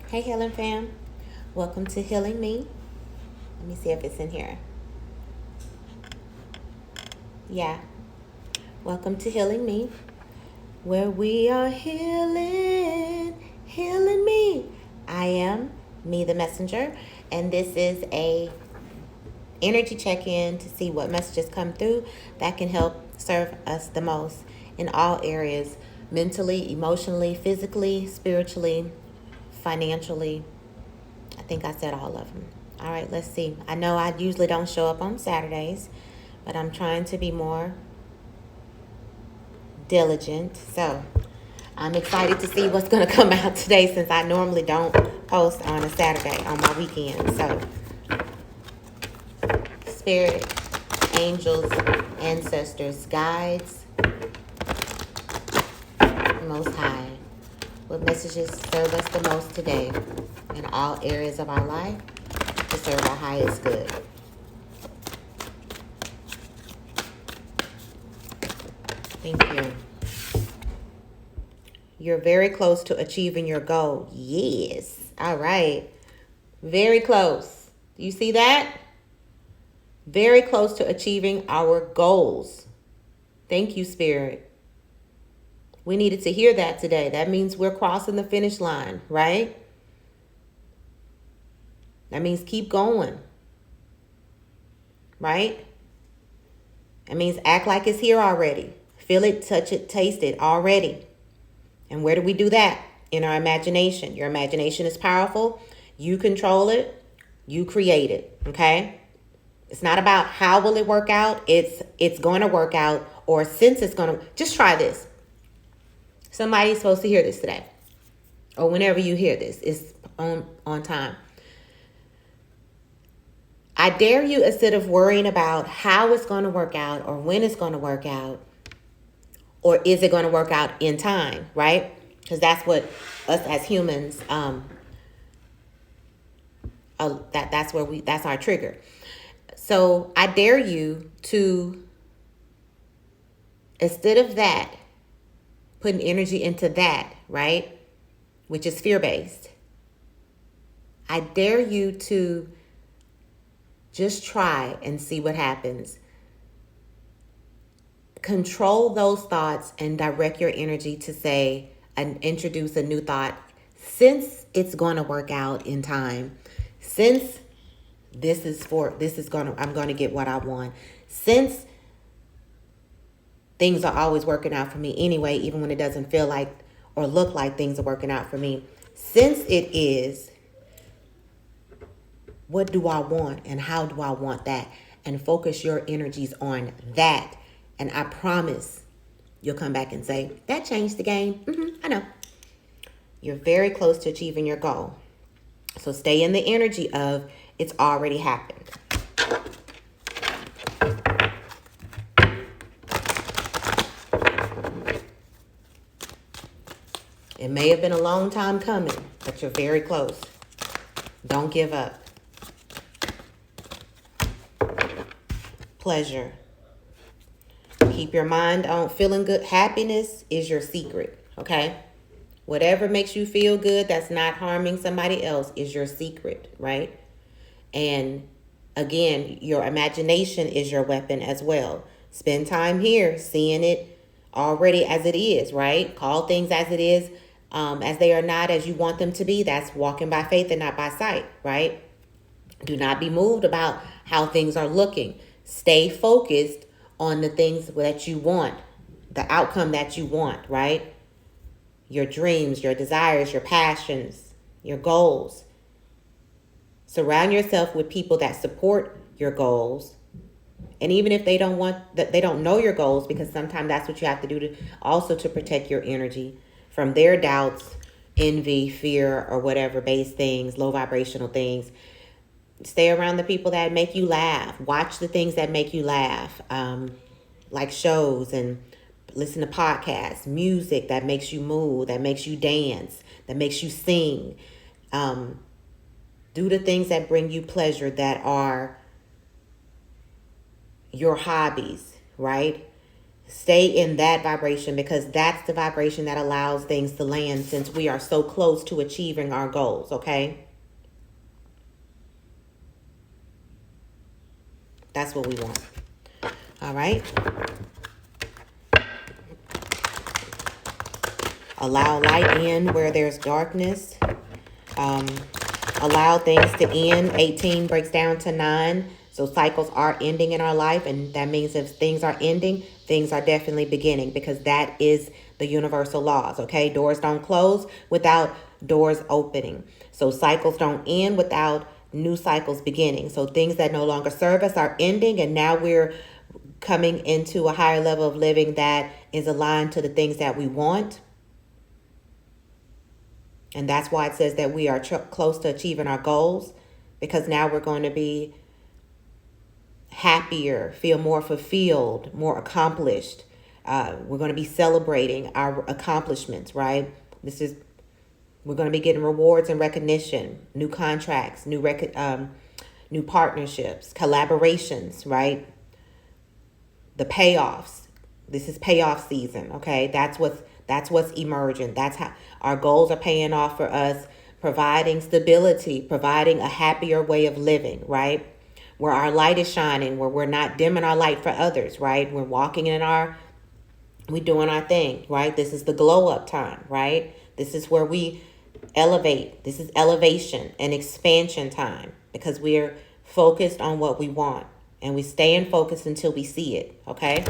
Hey, Healing fam. Welcome to Healing Me. Let me see if it's in here. Yeah. Welcome to Healing Me, where we are healing me. I am me, the messenger, and this is a energy check-in to see what messages come through that can help serve us the most in all areas: mentally, emotionally, physically, spiritually, financially. I think I said all of them. All right, let's see. I know I usually don't show up on Saturdays, but I'm trying to be more diligent. So I'm excited to see what's going to come out today, since I normally don't post on a Saturday on my weekend. So, spirit, angels, ancestors, guides, most high. What messages serve us the most today in all areas of our life to serve our highest good? Thank you. You're very close to achieving your goal. Yes. All right. Very close. You see that? Very close to achieving our goals. Thank you, Spirit. We needed to hear that today. That means we're crossing the finish line, right? That means keep going, right? That means act like it's here already. Feel it, touch it, taste it already. And where do we do that? In our imagination. Your imagination is powerful. You control it. You create it, okay? It's not about how will it work out. It's going to work out, or since it's going to. Just try this. Somebody's supposed to hear this today, or whenever you hear this, it's on time. I dare you, instead of worrying about how it's going to work out or when it's going to work out, or is it going to work out in time, right? Because that's what us as humans, that's our trigger. So I dare you to, instead of that, putting energy into that, right? Which is fear-based. I dare you to just try and see what happens. Control those thoughts and direct your energy to say and introduce a new thought. Since it's going to work out in time, since I'm going to get what I want, since things are always working out for me anyway, even when it doesn't feel like or look like things are working out for me, since it is, what do I want and how do I want that? And focus your energies on that. And I promise you'll come back and say, that changed the game. I know. You're very close to achieving your goal. So stay in the energy of it's already happened. It may have been a long time coming, but you're very close. Don't give up. Pleasure. Keep your mind on feeling good. Happiness is your secret, okay? Whatever makes you feel good that's not harming somebody else is your secret, right? And again, your imagination is your weapon as well. Spend time here seeing it already as it is, right? Call things as it is, as they are not as you want them to be. That's walking by faith and not by sight, right? Do not be moved about how things are looking. Stay focused on the things that you want, the outcome that you want, right? Your dreams, your desires, your passions, your goals. Surround yourself with people that support your goals. And even if they don't know your goals, because sometimes that's what you have to do to protect your energy from their doubts, envy, fear, or whatever base things, low vibrational things. Stay around the people that make you laugh. Watch the things that make you laugh, like shows, and listen to podcasts, music that makes you move, that makes you dance, that makes you sing. Do the things that bring you pleasure, that are your hobbies, right? Stay in that vibration, because that's the vibration that allows things to land, since we are so close to achieving our goals, okay? That's what we want. All right? Allow light in where there's darkness. Allow things to end. 18 breaks down to 9. So cycles are ending in our life, and that means if things are ending, things are definitely beginning, because that is the universal laws, okay? Doors don't close without doors opening. So cycles don't end without new cycles beginning. So things that no longer serve us are ending, and now we're coming into a higher level of living that is aligned to the things that we want. And that's why it says that we are close to achieving our goals, because now we're going to be happier, feel more fulfilled, more accomplished. We're going to be celebrating our accomplishments, right? We're going to be getting rewards and recognition, new contracts, new partnerships, collaborations, right? The payoffs. This is payoff season, okay? That's what's emerging. That's how our goals are paying off for us, providing stability, providing a happier way of living, right? Where our light is shining, where we're not dimming our light for others, right? We're walking in we're doing our thing, right? This is the glow up time, right? This is where we elevate. This is elevation and expansion time, because we're focused on what we want, and we stay in focus until we see it, okay?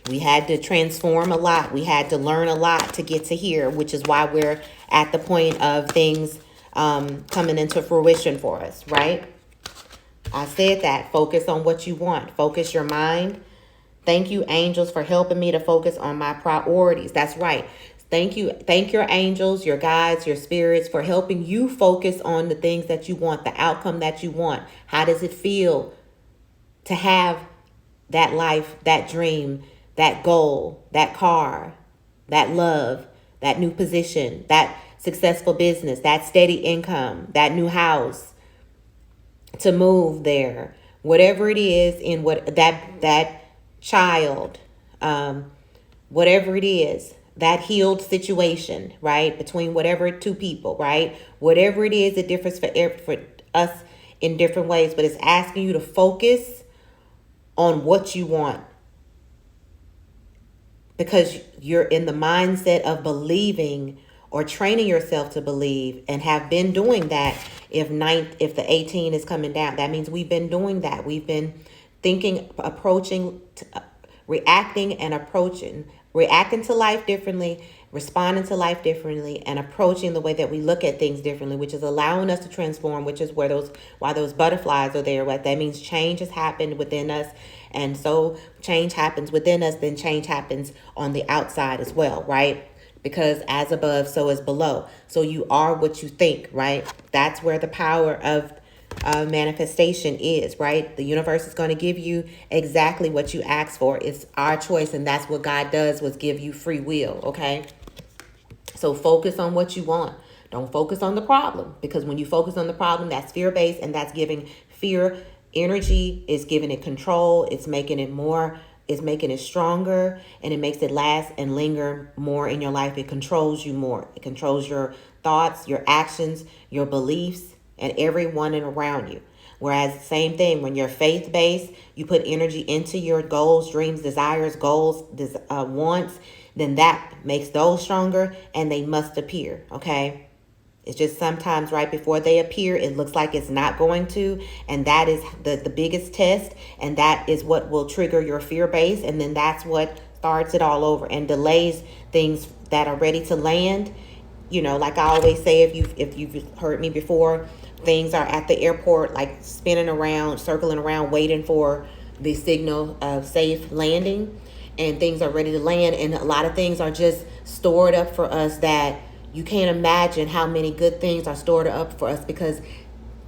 We had to transform a lot. We had to learn a lot to get to here, which is why we're at the point of things coming into fruition for us, right? I said that. Focus on what you want. Focus your mind. Thank you, angels, for helping me to focus on my priorities. That's right. Thank you. Thank your angels, your guides, your spirits for helping you focus on the things that you want, the outcome that you want. How does it feel to have that life, that dream, that goal, that car, that love, that new position, that successful business, that steady income, that new house, to move there, whatever it is, in what that child, whatever it is, that healed situation, right? Between whatever two people, right? Whatever it is, it differs for us in different ways, but it's asking you to focus on what you want, because you're in the mindset of believing or training yourself to believe, and have been doing that. If the 18 is coming down, that means we've been doing that. We've been thinking, reacting to life differently, responding to life differently, and approaching the way that we look at things differently, which is allowing us to transform, which is why those butterflies are there. What that means, change has happened within us. And so change happens within us, then change happens on the outside as well, right? Because as above, so is below. So you are what you think, right? That's where the power of manifestation is, right? The universe is going to give you exactly what you ask for. It's our choice, and that's what God does, was give you free will, okay? So focus on what you want. Don't focus on the problem, because when you focus on the problem, that's fear-based, and that's giving fear energy. Is giving it control. It's making it stronger, and it makes it last and linger more in your life. It controls you more. It controls your thoughts, your actions, your beliefs, and everyone around you. Whereas same thing, when you're faith-based, you put energy into your goals, dreams, desires, wants, then that makes those stronger, and they must appear, okay? It's just sometimes right before they appear, it looks like it's not going to. And that is the biggest test. And that is what will trigger your fear base. And then that's what starts it all over and delays things that are ready to land. You know, like I always say, if you've heard me before, things are at the airport, like spinning around, circling around, waiting for the signal of safe landing. And things are ready to land. And a lot of things are just stored up for us that you can't imagine how many good things are stored up for us, because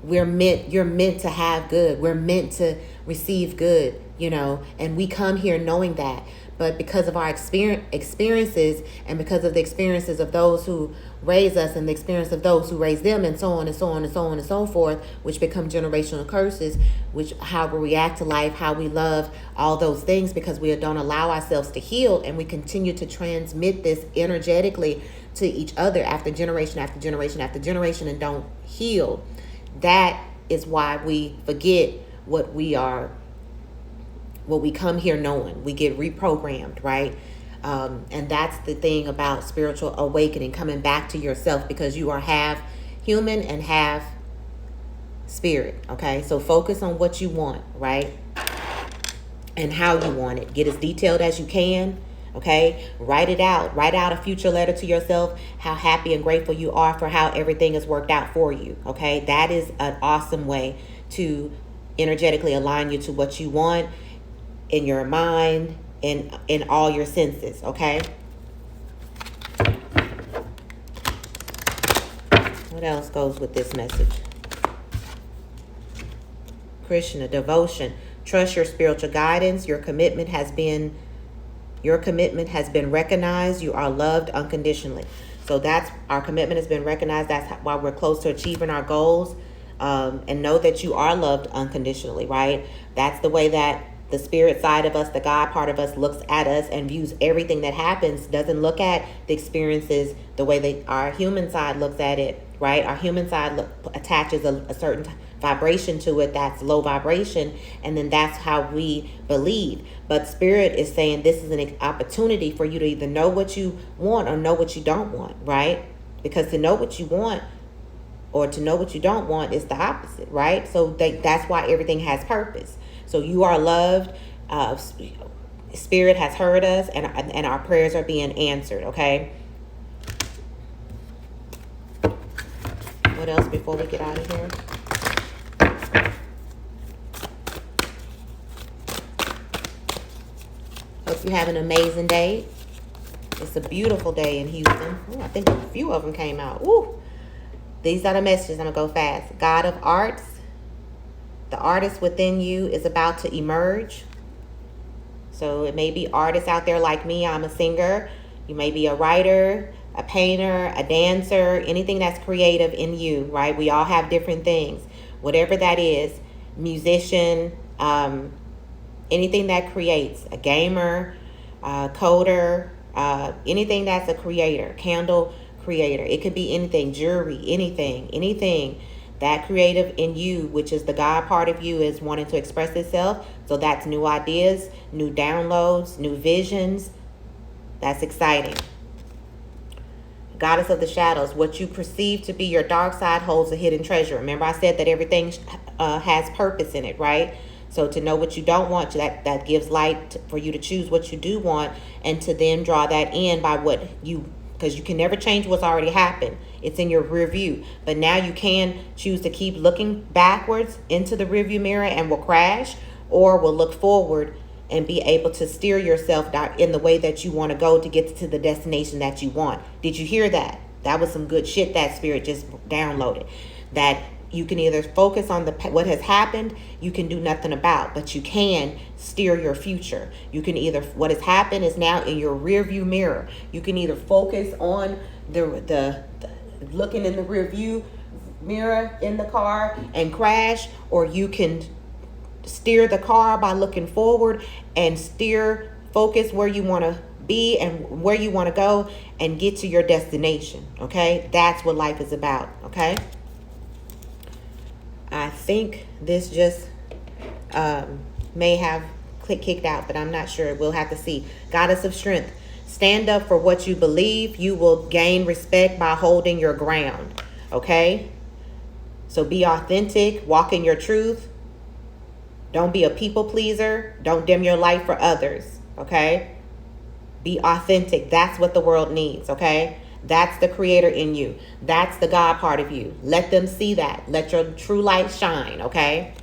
you're meant to have good. We're meant to receive good, and we come here knowing that. But because of our experiences, and because of the experiences of those who raise us, and the experience of those who raise them, and so on and so on and so on and so forth, which become generational curses, which how we react to life, how we love, all those things, because we don't allow ourselves to heal, and we continue to transmit this energetically to each other after generation after generation after generation, and don't heal. That is why we forget what we come here knowing. We get reprogrammed, right? And that's the thing about spiritual awakening, coming back to yourself, because you are half human and half spirit, okay? So focus on what you want, right? And how you want it. Get as detailed as you can, okay? Write it out. Write out a future letter to yourself, how happy and grateful you are for how everything has worked out for you, okay? That is an awesome way to energetically align you to what you want in your mind, in all your senses, okay? What else goes with this message? Krishna, devotion. Trust your spiritual guidance. Your commitment has been recognized. You are loved unconditionally. So that's, our commitment has been recognized. That's why we're close to achieving our goals. And know that you are loved unconditionally, right? That's the way that the spirit side of us, the God part of us, looks at us and views everything that happens. Doesn't look at the experiences the way our human side looks at it, right? Our human side attaches a certain vibration to it that's low vibration, and then that's how we believe. But spirit is saying this is an opportunity for you to either know what you want or know what you don't want, right? Because to know what you want or to know what you don't want is the opposite, right? So that's why everything has purpose. So you are loved. Spirit has heard us, and our prayers are being answered, okay? What else before we get out of here? Hope you have an amazing day. It's a beautiful day in Houston. Ooh, I think a few of them came out. Ooh. These are the messages. I'm going to go fast. God of arts. The artist within you is about to emerge. So it may be artists out there like me. I'm a singer. You may be a writer, a painter, a dancer, anything that's creative in you, right? We all have different things. Whatever that is, musician, anything that creates, a gamer, coder, anything that's a creator, candle creator. It could be anything, jewelry, anything. That creative in you, which is the God part of you, is wanting to express itself. So that's new ideas, new downloads, new visions. That's exciting. Goddess of the shadows, what you perceive to be your dark side holds a hidden treasure. Remember I said that everything has purpose in it, right? So to know what you don't want, that gives light for you to choose what you do want, and to then draw that in by what you, because you can never change what's already happened. It's in your rear view. But now you can choose to keep looking backwards into the rear view mirror and will crash, or will look forward and be able to steer yourself in the way that you want to go to get to the destination that you want. Did you hear that? That was some good shit that spirit just downloaded. That you can either focus on what has happened, you can do nothing about, but you can steer your future. You can either, what has happened is now in your rear view mirror. You can either focus on the looking in the rear view mirror in the car and crash, or you can steer the car by looking forward and focus where you want to be and where you want to go and get to your destination. Okay, that's what life is about. Okay, I think this just may have kicked out, but I'm not sure. We'll have to see. Goddess of strength, stand up for what you believe. You will gain respect by holding your ground. Okay, so be authentic, walk in your truth. Don't be a people pleaser. Don't dim your light for others. Okay, be authentic. That's what the world needs. Okay, that's the creator in you. That's the God part of you. Let them see that. Let your true light shine. Okay,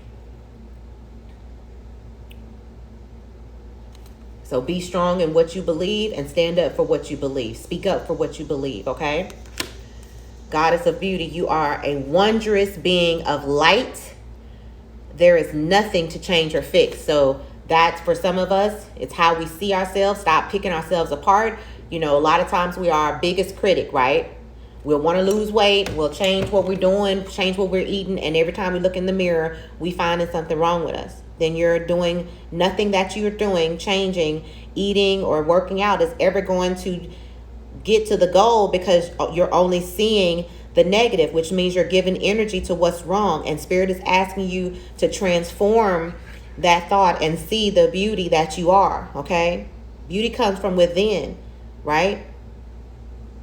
so be strong in what you believe and stand up for what you believe. Speak up for what you believe. Okay, Goddess of beauty, you are a wondrous being of light. There is nothing to change or fix. So That's for some of us, it's how we see ourselves. Stop picking ourselves apart. You know, a lot of times we are our biggest critic, right? We'll want to lose weight. We'll change what we're doing, change what we're eating. And every time we look in the mirror, we finding something wrong with us. Then you're doing nothing that you're doing, changing, eating, or working out is ever going to get to the goal, because you're only seeing the negative, which means you're giving energy to what's wrong. And Spirit is asking you to transform that thought and see the beauty that you are, okay? Beauty comes from within, right?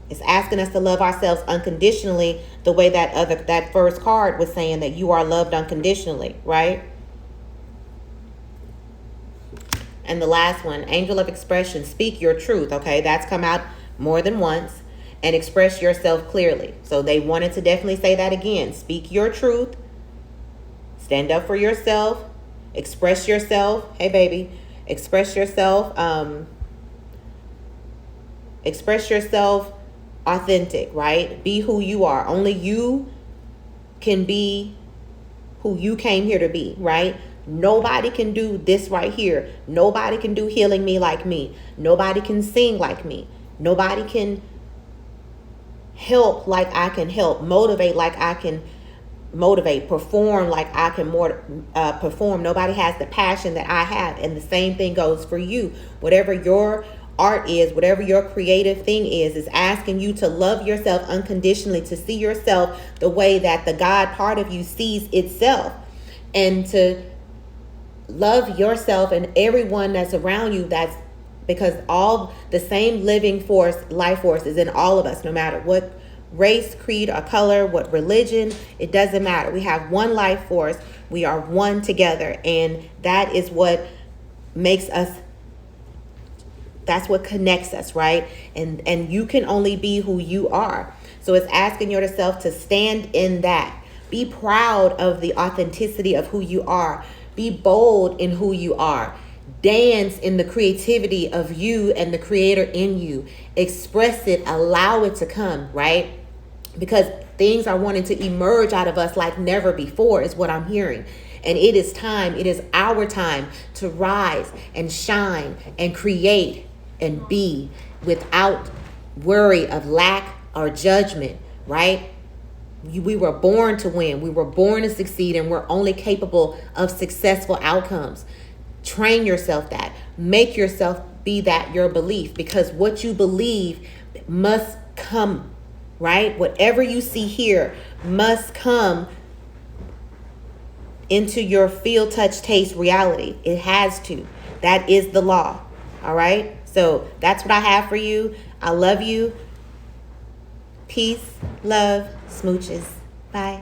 It's asking us to love ourselves unconditionally, the way that first card was saying that you are loved unconditionally, right? And the last one, angel of expression, speak your truth, okay? That's come out more than once. And express yourself clearly. So they wanted to definitely say that again. Speak your truth. Stand up for yourself. Express yourself. Hey, baby. Express yourself. Express yourself authentic, right? Be who you are. Only you can be who you came here to be, right? Nobody can do this right here. Nobody can do Healing Me like me. Nobody can sing like me. Nobody can help like I can help, motivate like I can motivate, perform like I can perform. Nobody has the passion that I have. And the same thing goes for you. Whatever your art is, whatever your creative thing is asking you to love yourself unconditionally, to see yourself the way that the God part of you sees itself, and to love yourself and everyone that's around you. That's because all the same living force, life force is in all of us, no matter what race, creed, or color, what religion, it doesn't matter. We have one life force. We are one together. And that is what makes us, that's what connects us, right? And you can only be who you are. So it's asking yourself to stand in that. Be proud of the authenticity of who you are. Be bold in who you are. Dance in the creativity of you and the creator in you. Express it, allow it to come, right? Because things are wanting to emerge out of us like never before is what I'm hearing. And it is time, it is our time to rise and shine and create and be without worry of lack or judgment, right? We were born to win. We were born to succeed, and we're only capable of successful outcomes. Train yourself that. Make yourself be that your belief, because what you believe must come, right? Whatever you see here must come into your feel, touch, taste reality. It has to. That is the law. All right? So that's what I have for you. I love you. Peace, love, smooches. Bye.